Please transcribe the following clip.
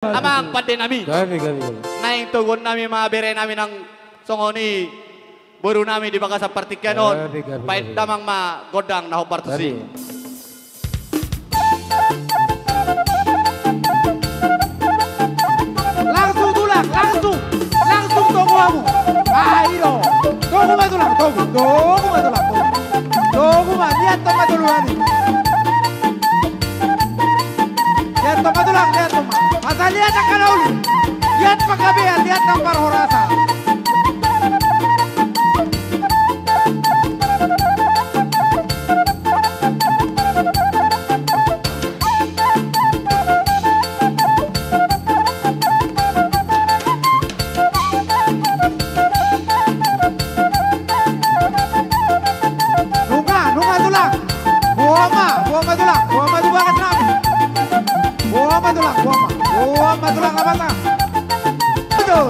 Amang pande nami. Gabi. Naing tugon nami mga bere nami ng songoni. Buru nami di baka sa partikyanon. Gabi. Pahit damang magodang na hupartusi. Langsung tulak, langsung tunggu kamu. Ayo, tunggu matulak, tunggu mah, lihat tomat dulu nih. Lihat tomat tulak, lihat tomat. Masa lihat akan uli, lihat pakabean, lihat tampar horasa. Buah matulak apa tak? Betul.